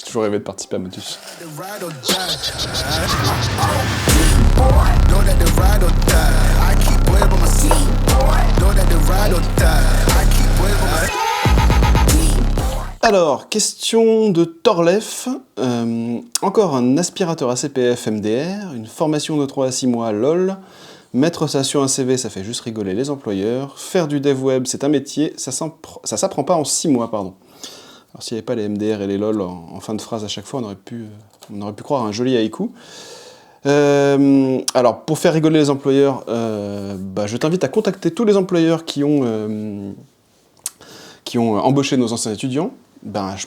toujours rêvé de participer à Motus. Alors, question de Torlef. Encore un aspirateur ACPF MDR, une formation de 3 à 6 mois LOL. Mettre ça sur un CV, ça fait juste rigoler les employeurs. Faire du dev web, c'est un métier, ça s'apprend pas en 6 mois, pardon. Alors s'il n'y avait pas les MDR et les LOL en fin de phrase à chaque fois, on aurait pu croire un joli haïku. Alors pour faire rigoler les employeurs, je t'invite à contacter tous les employeurs qui ont embauché nos anciens étudiants. Je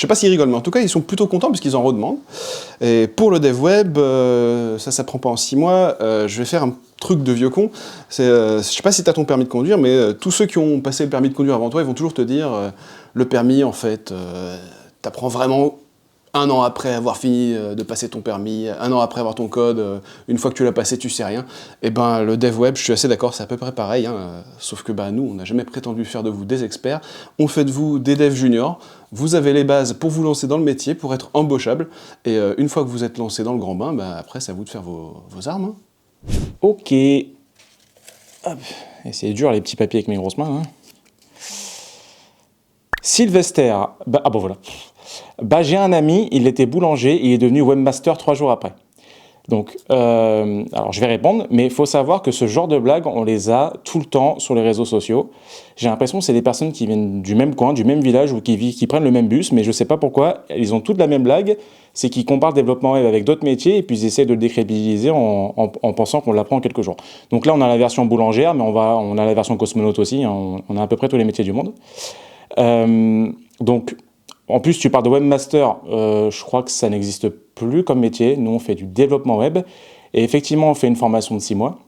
sais pas s'ils rigolent, mais en tout cas, ils sont plutôt contents puisqu'ils en redemandent. Et pour le dev web, ça prend pas en 6 mois. Je vais faire un truc de vieux con. Je sais pas si tu as ton permis de conduire, mais tous ceux qui ont passé le permis de conduire avant toi, ils vont toujours te dire le permis, en fait, t'apprends vraiment 1 an après avoir fini de passer ton permis, 1 an après avoir ton code, une fois que tu l'as passé, tu sais rien. Et le dev web, je suis assez d'accord, c'est à peu près pareil, hein, sauf que nous, on n'a jamais prétendu faire de vous des experts, on fait de vous des devs juniors, vous avez les bases pour vous lancer dans le métier, pour être embauchable, et une fois que vous êtes lancé dans le grand bain, après, c'est à vous de faire vos armes. Hein. Ok. Hop. Et c'est dur les petits papiers avec mes grosses mains. Hein. Sylvester. Voilà. J'ai un ami, il était boulanger, il est devenu webmaster 3 jours après. Donc, alors je vais répondre, mais il faut savoir que ce genre de blagues, on les a tout le temps sur les réseaux sociaux. J'ai l'impression que c'est des personnes qui viennent du même coin, du même village, ou qui prennent le même bus, mais je ne sais pas pourquoi, ils ont toutes la même blague, c'est qu'ils comparent le développement web avec d'autres métiers, et puis ils essaient de le décrédibiliser en pensant qu'on l'apprend en quelques jours. Donc là, on a la version boulangère, mais on a la version cosmonaute aussi, hein, on a à peu près tous les métiers du monde. Donc, en plus, tu parles de webmaster, je crois que ça n'existe plus comme métier. Nous, on fait du développement web. Et effectivement, on fait une formation de 6 mois.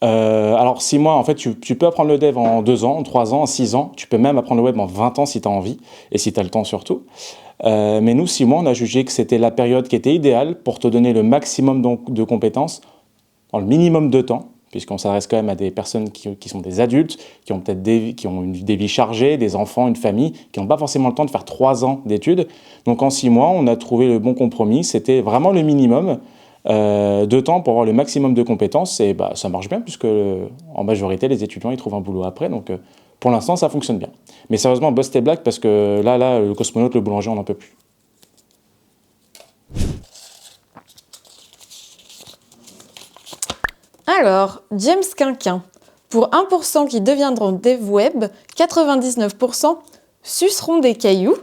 Alors, 6 mois, en fait, tu peux apprendre le dev en 2 ans, en 3 ans, en 6 ans. Tu peux même apprendre le web en 20 ans si tu as envie, et si tu as le temps surtout. Mais nous, 6 mois, on a jugé que c'était la période qui était idéale pour te donner le maximum de compétences, dans le minimum de temps, puisqu'on s'adresse quand même à des personnes qui sont des adultes, qui ont peut-être des vies chargées, des enfants, une famille, qui n'ont pas forcément le temps de faire 3 ans d'études. Donc en 6 mois, on a trouvé le bon compromis. C'était vraiment le minimum de temps pour avoir le maximum de compétences. Et ça marche bien, puisque en majorité, les étudiants ils trouvent un boulot après. Donc pour l'instant, ça fonctionne bien. Mais sérieusement, bosse tes blagues, parce que là, le cosmonaute, le boulanger, on n'en peut plus. Alors, James Quinquin. Pour 1% qui deviendront dev web, 99% suceront des cailloux.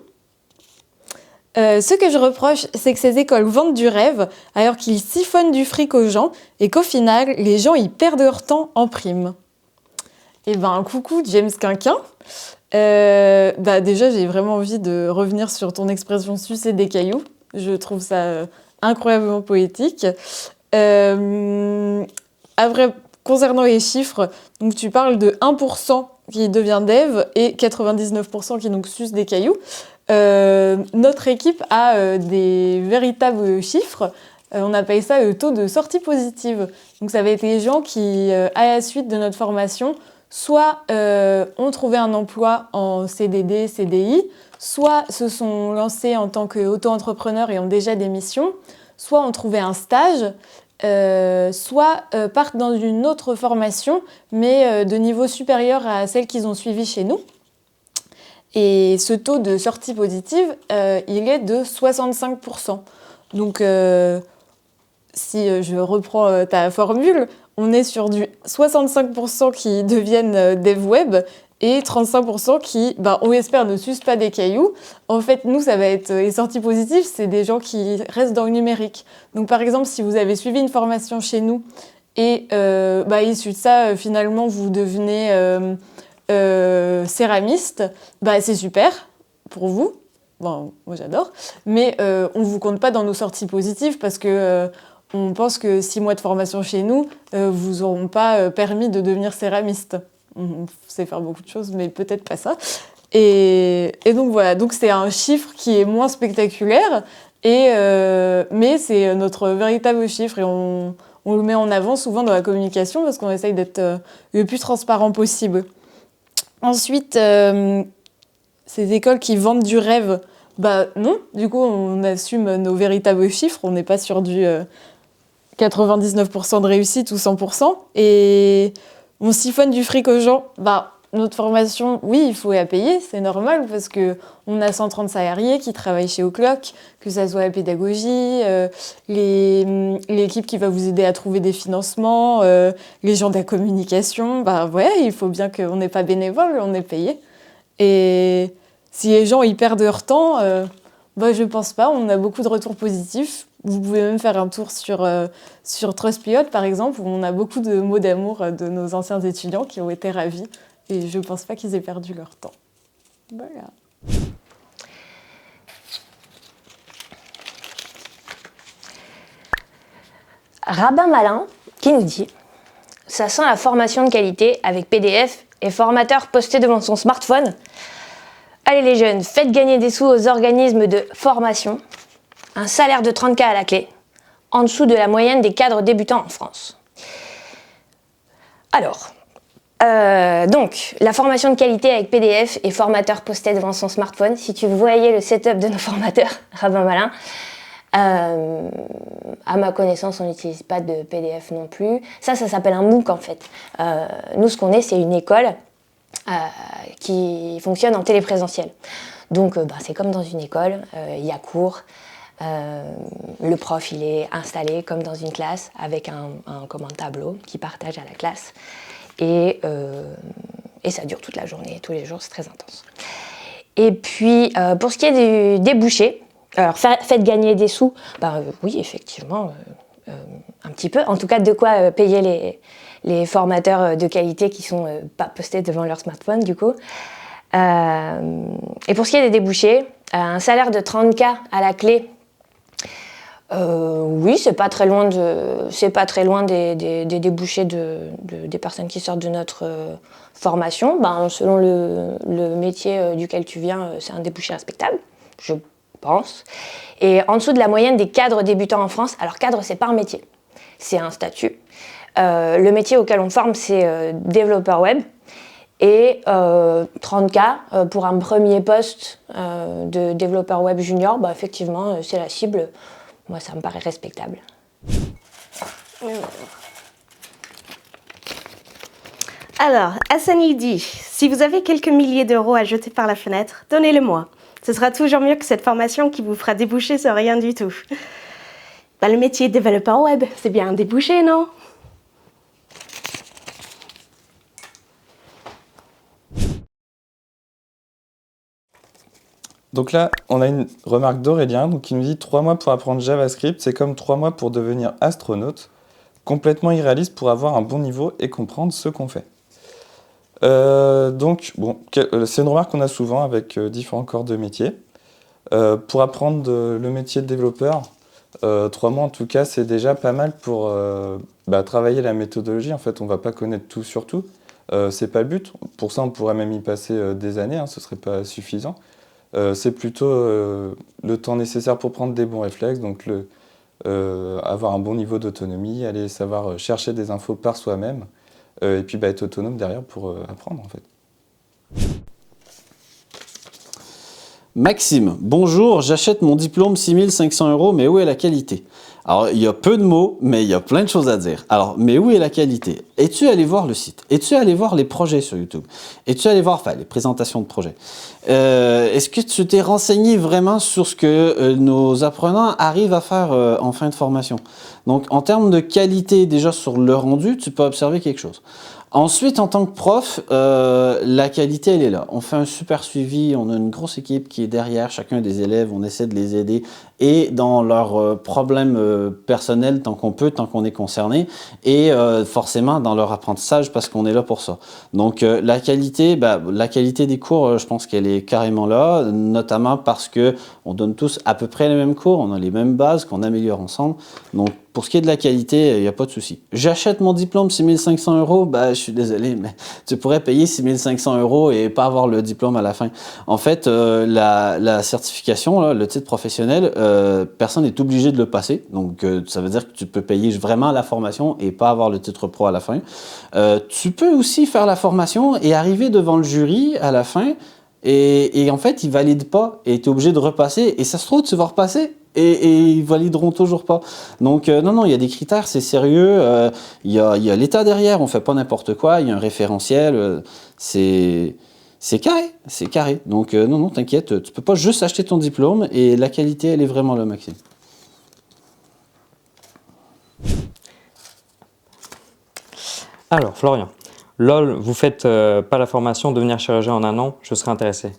Ce que je reproche, c'est que ces écoles vendent du rêve alors qu'ils siphonnent du fric aux gens et qu'au final, les gens y perdent leur temps en prime. Coucou James Quinquin. Déjà, j'ai vraiment envie de revenir sur ton expression sucer des cailloux. Je trouve ça incroyablement poétique. Après, concernant les chiffres, donc tu parles de 1% qui devient dev et 99% qui donc suce des cailloux. Notre équipe a des véritables chiffres. On appelle ça le taux de sortie positive. Donc ça va être les gens qui, à la suite de notre formation, soit ont trouvé un emploi en CDD, CDI, soit se sont lancés en tant qu'auto-entrepreneurs et ont déjà des missions, soit ont trouvé un stage, soit partent dans une autre formation, mais de niveau supérieur à celle qu'ils ont suivie chez nous. Et ce taux de sortie positive, il est de 65%. Donc, si je reprends ta formule, on est sur du 65% qui deviennent dev web et 35% qui, on espère, ne sucent pas des cailloux. En fait, nous, ça va être les sorties positives, c'est des gens qui restent dans le numérique. Donc, par exemple, si vous avez suivi une formation chez nous et issu de ça, finalement, vous devenez céramiste, c'est super pour vous. Moi, j'adore. Mais on ne vous compte pas dans nos sorties positives parce que on pense que 6 mois de formation chez nous vous auront pas permis de devenir céramiste. On sait faire beaucoup de choses, mais peut-être pas ça. Et donc voilà, donc c'est un chiffre qui est moins spectaculaire, mais c'est notre véritable chiffre et on le met en avant souvent dans la communication parce qu'on essaye d'être le plus transparent possible. Ensuite, ces écoles qui vendent du rêve, Bah non, du coup on assume nos véritables chiffres, on n'est pas sur du 99% de réussite ou 100%, et on siphonne du fric aux gens. Bah notre formation, oui, il faut la payer, c'est normal, parce que on a 130 salariés qui travaillent chez O'Clock, que ça soit la pédagogie, l'équipe qui va vous aider à trouver des financements, les gens de la communication, bah ouais, il faut bien qu'on n'est pas bénévole, on est payé. Et si les gens y perdent leur temps, bah, je pense pas. On a beaucoup de retours positifs. Vous pouvez même faire un tour sur Trustpilot, par exemple, où on a beaucoup de mots d'amour de nos anciens étudiants qui ont été ravis. Et je pense pas qu'ils aient perdu leur temps. Voilà. Rabin Malin qui nous dit « Ça sent la formation de qualité avec PDF et formateur posté devant son smartphone. Allez les jeunes, faites gagner des sous aux organismes de formation. Un salaire de 30 000 à la clé, en dessous de la moyenne des cadres débutants en France. » Alors, donc, la formation de qualité avec PDF et formateur posté devant son smartphone. Si tu voyais le setup de nos formateurs, Rabin Malin, à ma connaissance, on n'utilise pas de PDF non plus. Ça s'appelle un MOOC en fait. Nous, ce qu'on est, c'est une école qui fonctionne en téléprésentiel. Donc, c'est comme dans une école, il y a cours. Le prof, il est installé comme dans une classe avec un tableau qui partage à la classe. Et ça dure toute la journée, tous les jours, c'est très intense. Et puis, pour ce qui est du débouché, alors faites gagner des sous, oui, effectivement, un petit peu. En tout cas, de quoi payer les formateurs de qualité qui sont pas postés devant leur smartphone, du coup. Et pour ce qui est des débouchés, un salaire de 30 000 à la clé, oui, c'est pas très loin des débouchés des personnes qui sortent de notre formation. Selon le métier duquel tu viens, c'est un débouché respectable, je pense. Et en dessous de la moyenne des cadres débutants en France, alors cadre, c'est pas un métier, c'est un statut. Le métier auquel on forme, c'est développeur web. Et 30 000 pour un premier poste de développeur web junior, effectivement, c'est la cible. Moi, ça me paraît respectable. Alors, Hassani dit, si vous avez quelques milliers d'euros à jeter par la fenêtre, donnez-le-moi. Ce sera toujours mieux que cette formation qui vous fera déboucher sur rien du tout. Le métier de développeur web, c'est bien un débouché, non ? Donc là, on a une remarque d'Aurélien qui nous dit 3 mois pour apprendre JavaScript, c'est comme 3 mois pour devenir astronaute. Complètement irréaliste pour avoir un bon niveau et comprendre ce qu'on fait. C'est une remarque qu'on a souvent avec différents corps de métier. Pour apprendre le métier de développeur, 3 mois en tout cas, c'est déjà pas mal pour travailler la méthodologie. En fait, on ne va pas connaître tout sur tout. C'est pas le but. Pour ça, on pourrait même y passer des années, ce ne serait pas suffisant. C'est plutôt le temps nécessaire pour prendre des bons réflexes, donc avoir un bon niveau d'autonomie, aller savoir chercher des infos par soi-même, et puis être autonome derrière pour apprendre en fait. Maxime, bonjour, j'achète mon diplôme 6 500 €, mais où est la qualité? Alors, il y a peu de mots, mais il y a plein de choses à dire. Alors, mais où est la qualité? Es-tu allé voir le site? Es-tu allé voir les projets sur YouTube? Es-tu allé voir, les présentations de projets? Est-ce que tu t'es renseigné vraiment sur ce que nos apprenants arrivent à faire en fin de formation? Donc, en termes de qualité, déjà sur le rendu, tu peux observer quelque chose. Ensuite, en tant que prof, la qualité, elle est là. On fait un super suivi, on a une grosse équipe qui est derrière chacun des élèves, on essaie de les aider et dans leurs problèmes personnels tant qu'on peut, tant qu'on est concerné, et forcément dans leur apprentissage parce qu'on est là pour ça. Donc la qualité des cours, je pense qu'elle est carrément là, notamment parce que on donne tous à peu près les mêmes cours, on a les mêmes bases qu'on améliore ensemble. Donc pour ce qui est de la qualité, il n'y a pas de souci. J'achète mon diplôme 6 500 €, je suis désolé, mais tu pourrais payer 6 500 € et pas avoir le diplôme à la fin. En fait, la certification, là, le titre professionnel, personne n'est obligé de le passer. Donc, ça veut dire que tu peux payer vraiment la formation et pas avoir le titre pro à la fin. Tu peux aussi faire la formation et arriver devant le jury à la fin Et en fait, ils valident pas et tu es obligé de repasser. Et ça se trouve, tu vas repasser et ils valideront toujours pas. Donc, non, il y a des critères, c'est sérieux. Il y a l'État derrière, on fait pas n'importe quoi. Il y a un référentiel. C'est carré. Donc, non, t'inquiète, tu peux pas juste acheter ton diplôme et la qualité, elle est vraiment là, Maxime. Alors, Florian, LOL, vous faites pas la formation devenir chirurgien en un an, je serais intéressé.